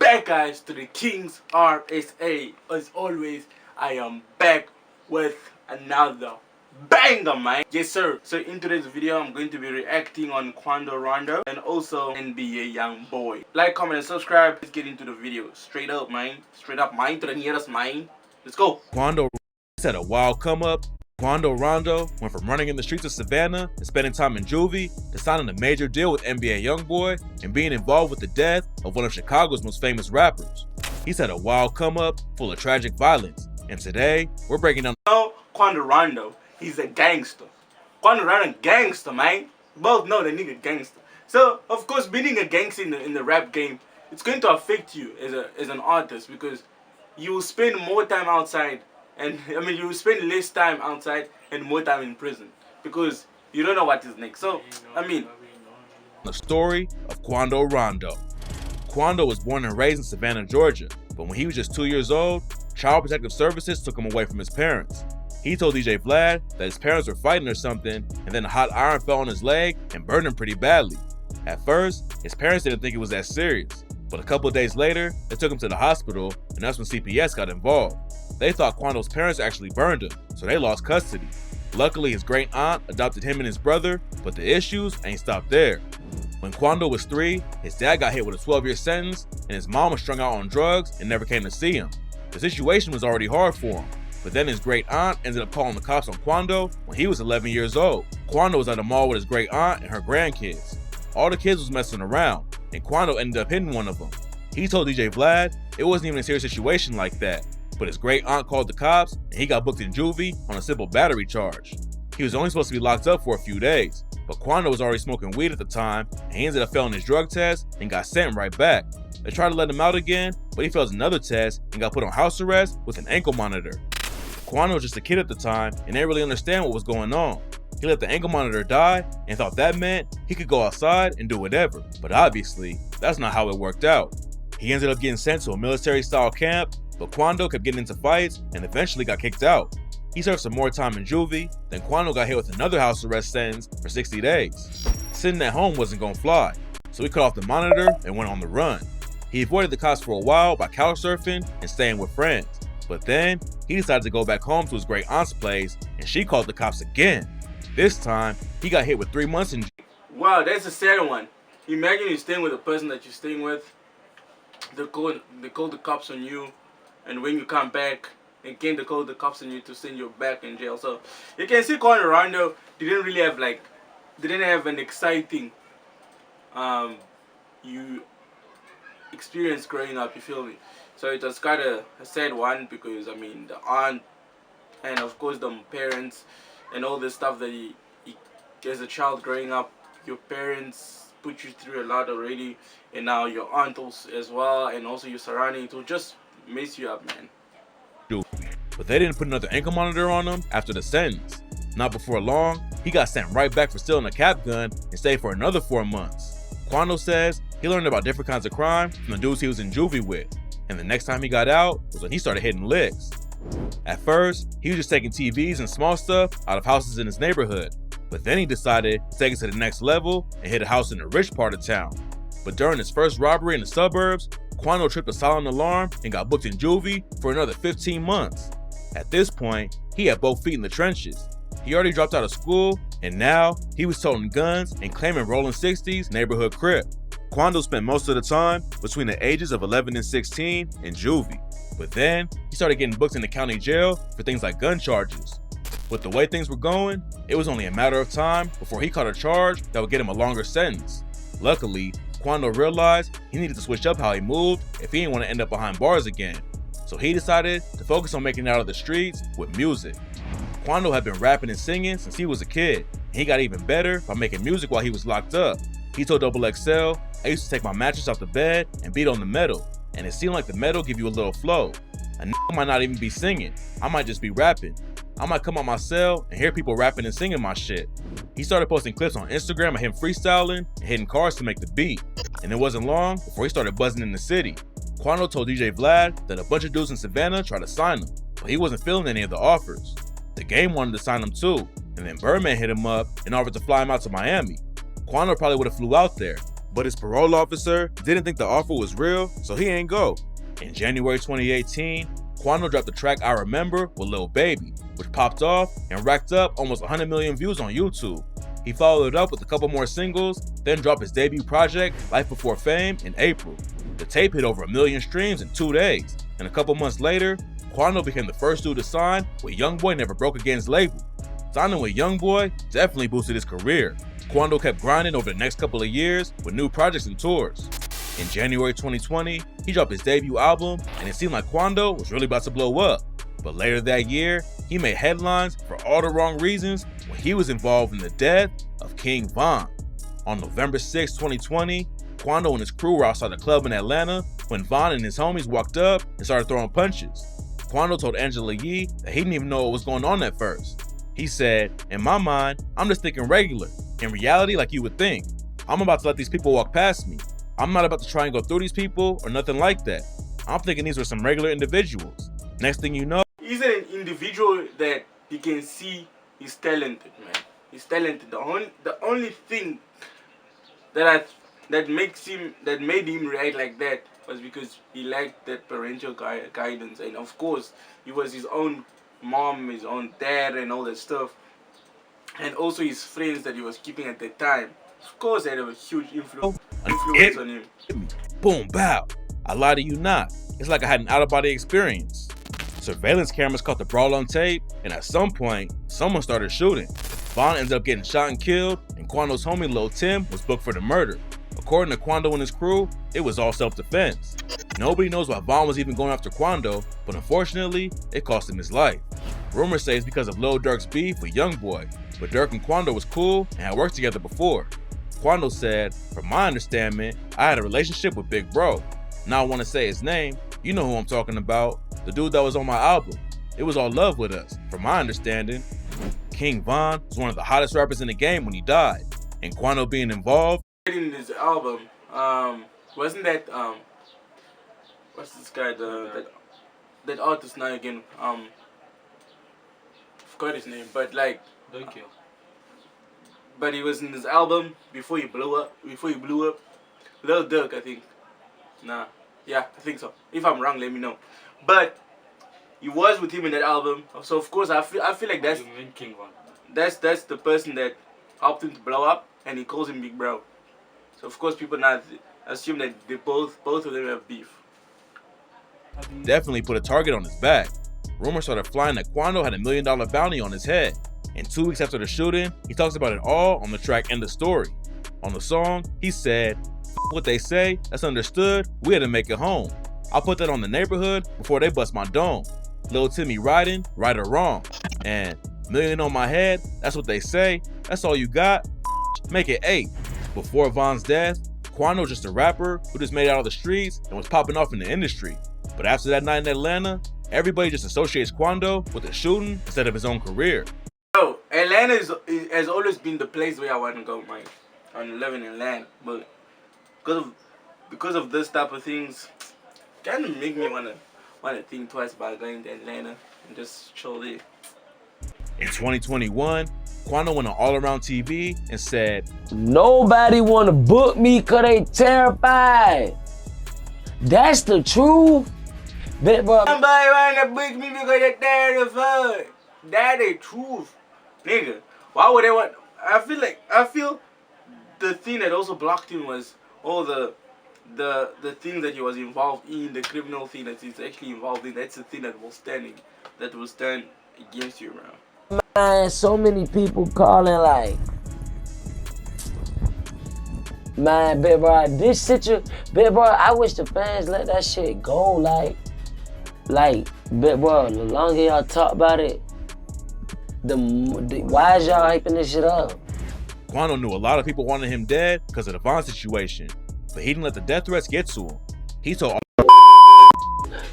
back, guys, to the KingzRSA. As always, I am back with another banger, man. Yes, sir. So in today's video, I'm going to be reacting on Quando Rondo and also NBA Youngboy. Like, comment, and subscribe. Let's get into the video. Straight up, man. Straight up, mine to the nearest, man. Let's go. Quando had a wild come up. Quando Rondo went from running in the streets of Savannah and spending time in juvie to signing a major deal with NBA Youngboy and being involved with the death of one of Chicago's most famous rappers. He's had a wild come up full of tragic violence, and today we're breaking down. Quando Rondo, he's a gangster. Quando Rondo, gangster, man. Both know the nigga gangster. So of course, being a gangster in the rap game, it's going to affect you as an artist because you will spend more time outside. And I mean, you spend less time outside and more time in prison because you don't know what is next. So, I mean, the story of Quando Rondo. Quando was born and raised in Savannah, Georgia, but when he was just 2 years old, Child Protective Services took him away from his parents. He told DJ Vlad that his parents were fighting or something, and then a hot iron fell on his leg and burned him pretty badly. At first, his parents didn't think it was that serious, but a couple of days later, they took him to the hospital, and that's when CPS got involved. They thought Quando's parents actually burned him, so they lost custody. Luckily, his great aunt adopted him and his brother, but the issues ain't stopped there. When Quando was 3, his dad got hit with a 12-year sentence, and his mom was strung out on drugs and never came to see him. The situation was already hard for him, but then his great aunt ended up calling the cops on Quando when he was 11 years old. Quando was at a mall with his great aunt and her grandkids. All the kids was messing around, and Quando ended up hitting one of them. He told DJ Vlad it wasn't even a serious situation like that, but his great aunt called the cops and he got booked in juvie on a simple battery charge. He was only supposed to be locked up for a few days, but Quando was already smoking weed at the time and he ended up failing his drug test and got sent right back. They tried to let him out again, but he failed another test and got put on house arrest with an ankle monitor. Quando was just a kid at the time and didn't really understand what was going on. He let the ankle monitor die and thought that meant he could go outside and do whatever, but obviously that's not how it worked out. He ended up getting sent to a military-style camp, but Quando kept getting into fights and eventually got kicked out. He served some more time in juvie, then Quando got hit with another house arrest sentence for 60 days. Sitting at home wasn't gonna fly, so he cut off the monitor and went on the run. He avoided the cops for a while by couch surfing and staying with friends, but then he decided to go back home to his great aunt's place and she called the cops again. This time, he got hit with 3 months in jail. Wow, that's a sad one. Imagine you're staying with a person that you're staying with. They call the cops on you, and when you come back, again they call the cops on you to send you back in jail. So you can see Quando Rondo didn't really have didn't have an exciting you experience growing up, you feel me? So it was kind of a sad one because I mean the aunt and of course the parents and all the stuff that he as a child growing up, your parents put you through a lot already, and now your aunt also as well, and also your surrounding, it will just mess you up, man. But they didn't put another ankle monitor on him after the sentence. Not before long, he got sent right back for stealing a cap gun and stayed for another 4 months. Quando says he learned about different kinds of crime from the dudes he was in juvie with, and the next time he got out was when he started hitting licks. At first, he was just taking TVs and small stuff out of houses in his neighborhood, but then he decided to take it to the next level and hit a house in the rich part of town. But during his first robbery in the suburbs, Quando tripped a silent alarm and got booked in juvie for another 15 months. At this point, he had both feet in the trenches. He already dropped out of school, and now he was toting guns and claiming rolling 60s neighborhood Crip. Quando spent most of the time between the ages of 11 and 16 in juvie. But then, he started getting booked in the county jail for things like gun charges. With the way things were going, it was only a matter of time before he caught a charge that would get him a longer sentence. Luckily, Quando realized he needed to switch up how he moved if he didn't want to end up behind bars again. So he decided to focus on making it out of the streets with music. Quando had been rapping and singing since he was a kid, and he got even better by making music while he was locked up. He told XXL, "I used to take my mattress off the bed and beat on the metal, and it seemed like the metal give you a little flow. A nigga might not even be singing, I might just be rapping. I might come out my cell and hear people rapping and singing my shit." He started posting clips on Instagram of him freestyling and hitting cars to make the beat, and it wasn't long before he started buzzing in the city. Quando told DJ Vlad that a bunch of dudes in Savannah tried to sign him, but he wasn't feeling any of the offers. The game wanted to sign him too, and then Birdman hit him up and offered to fly him out to Miami. Quando probably would have flew out there, But his parole officer didn't think the offer was real, so he ain't go. In January 2018, Quando dropped the track I Remember with Lil Baby, which popped off and racked up almost 100 million views on YouTube. He followed it up with a couple more singles, then dropped his debut project, Life Before Fame, in April. The tape hit over 1 million streams in 2 days, and a couple months later, Quando became the first dude to sign with Youngboy Never Broke Again's label. Signing with Youngboy definitely boosted his career. Quando kept grinding over the next couple of years with new projects and tours. In January 2020, he dropped his debut album, and it seemed like Quando was really about to blow up. But later that year, he made headlines for all the wrong reasons when he was involved in the death of King Von. On November 6, 2020, Quando and his crew were outside a club in Atlanta when Von and his homies walked up and started throwing punches. Quando told Angela Yee that he didn't even know what was going on at first. He said, "In my mind, I'm just thinking regular. In reality, like you would think. I'm about to let these people walk past me. I'm not about to try and go through these people or nothing like that. I'm thinking these were some regular individuals. Next thing you know..." He's an individual that you can see he's talented, man. He's talented. The only thing that made him react like that was because he lacked that parental guidance, and of course he was his own mom, his own dad, and all that stuff, and also his friends that he was keeping at that time. Of course, they had a huge influence on him. Boom, bow. I lie to you not. It's like I had an out-of-body experience. Surveillance cameras caught the brawl on tape, and at some point, someone started shooting. Von ended up getting shot and killed, and Quando's homie Lil Tim was booked for the murder. According to Quando and his crew, it was all self-defense. Nobody knows why Von was even going after Quando, but unfortunately, it cost him his life. Rumors say it's because of Lil Durk's beef with Youngboy, but Durk and Quando was cool and had worked together before. Quando said, "From my understanding, I had a relationship with Big Bro. Now I want to say his name, you know who I'm talking about, the dude that was on my album. It was all love with us, from my understanding." King Von was one of the hottest rappers in the game when he died, and Quando being involved In his album, wasn't that what's this guy, that artist now again, forgot his name, but like, Thank you. but he was in his album before he blew up. Lil Durk, I think. Nah, yeah, I think so. If I'm wrong, let me know. But he was with him in that album, so of course I feel like that's You mean King Von. that's the person that helped him to blow up, and he calls him Big Bro. So of course people now assume that they both of them have beef. definitely put a target on his back. Rumors started flying that Quando had $1 million bounty on his head, and 2 weeks after the shooting, he talks about it all on the track End of Story. On the song, he said, "F what they say, that's understood, we had to make it home. I'll put that on the neighborhood before they bust my dome. Lil Timmy riding, right or wrong. And million on my head, that's what they say, that's all you got, make it 8. Before Von's death, Quando was just a rapper who just made it out of the streets and was popping off in the industry. But after that night in Atlanta, everybody just associates Quando with the shooting instead of his own career. Yo, Atlanta has always been the place where I want to go, man. I want to live in Atlanta, but because of this type of things, kind of make me wanna think twice about going to Atlanta and just chill there. In 2021, Quando went on All Around TV and said, "Nobody wanna book me cause they terrified. That's the truth. Big bro, Somebody wanna book me because they're terrified. That the truth, nigga. Why would they want? I feel the thing that also blocked him was all the thing that he was involved in, the criminal thing that he's actually involved in. That's the thing that will stand against you, bro." man, so many people calling like, man, big bro, this situation, big bro, I wish the fans let that shit go, like, big bro, the longer y'all talk about it, why is y'all hyping this shit up? Quando knew a lot of people wanted him dead because of the Von situation, but he didn't let the death threats get to him. He told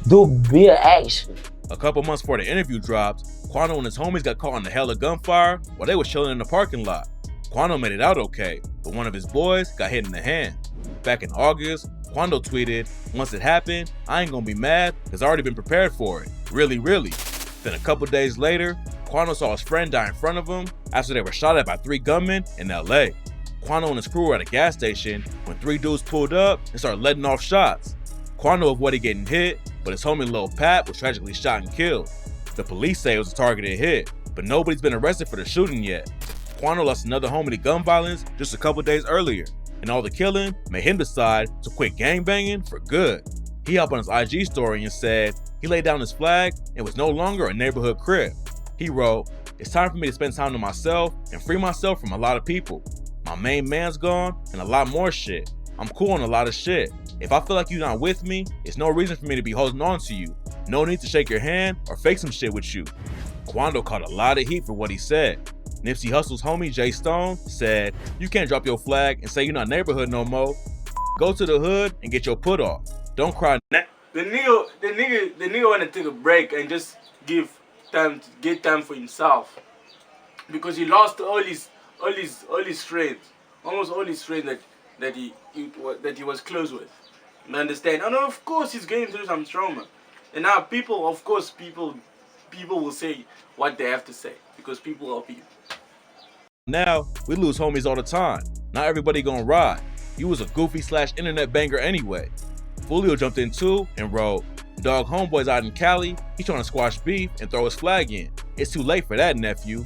Do be an action. a couple months before the interview dropped, Quando and his homies got caught in the hell of gunfire while they was chilling in the parking lot. Quando made it out okay, but one of his boys got hit in the hand. Back in August, Quando tweeted, "Once it happened, I ain't gonna be mad because I already been prepared for it. Really, really." Then a couple days later, Quando saw his friend die in front of him after they were shot at by 3 gunmen in LA. Quando and his crew were at a gas station when 3 dudes pulled up and started letting off shots. Quando avoided getting hit, but his homie Lil Pat was tragically shot and killed. The police say it was a targeted hit, but nobody's been arrested for the shooting yet. Quando lost another homie to gun violence just a couple days earlier, and all the killing made him decide to quit gangbanging for good. He hopped on his IG story and said he laid down his flag and was no longer a neighborhood crip. He wrote, "It's time for me to spend time to myself and free myself from a lot of people. My main man's gone and a lot more shit. I'm cool on a lot of shit. If I feel like you're not with me, it's no reason for me to be holding on to you. No need to shake your hand or fake some shit with you." Quando caught a lot of heat for what he said. Nipsey Hussle's homie Jay Stone said, "You can't drop your flag and say you're not neighborhood no more. Go to the hood and get your put off. Don't cry." The nigga wanna take a break and just get time for himself, because he lost all his friends, almost all his friends that he was close with. You understand? And of course he's going through some trauma. And now people will say what they have to say, because people are people. Now, we lose homies all the time. Not everybody gonna ride. You was a goofy / internet banger anyway. Fulio jumped in too and wrote, "Dog, homeboy's out in Cali. He's trying to squash beef and throw his flag in. It's too late for that, nephew."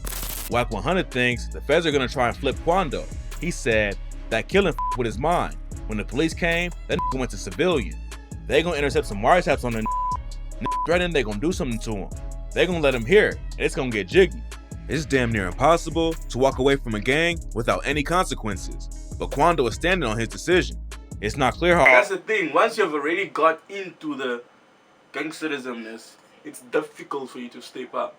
Wack 100 thinks the feds are gonna try and flip Quando. He said that killing with his mind. When the police came, that went to civilian. They gonna intercept some wiretaps on the threatening they gonna do something to him. They gonna let him hear it, and it's gonna get jiggy. It's damn near impossible to walk away from a gang without any consequences, but Quando is standing on his decision. It's not clear how— That's the thing, once you've already got into the gangsterismness, it's difficult for you to step up.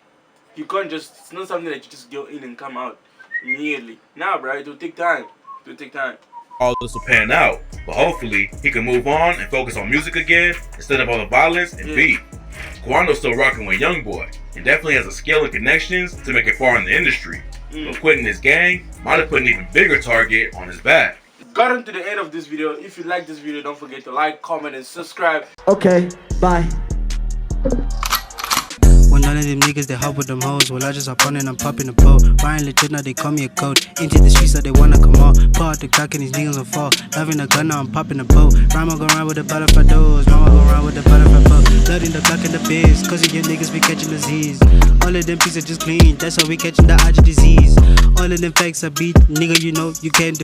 You can't just, it's not something that you just go in and come out immediately. Nah, bro, it will take time. It will take time. All this will pan out, but hopefully he can move on and focus on music again instead of all the violence and beef. Quando's still rocking with Youngboy and definitely has the skill and connections to make it far in the industry. But quitting his gang might have put an even bigger target on his back. Got to the end of this video. If you like this video, don't forget to like, comment, and subscribe. Okay, bye. When none of them niggas they hop with them hoes, well I just hop on and I'm popping the boat. Ryan legit now they call me a coach. Into the streets so they wanna come out. Pull out the clock and these niggas will fall. Loving the gun now I'm popping the boat. Rhyme go around with the butterfly doors. Mama go around with the butterfly boat. Loading the clock in the biz, cause of your niggas be catching disease. All of them pieces just clean, that's how we catching the IG disease. All of them fakes I beat, nigga you know you can't do.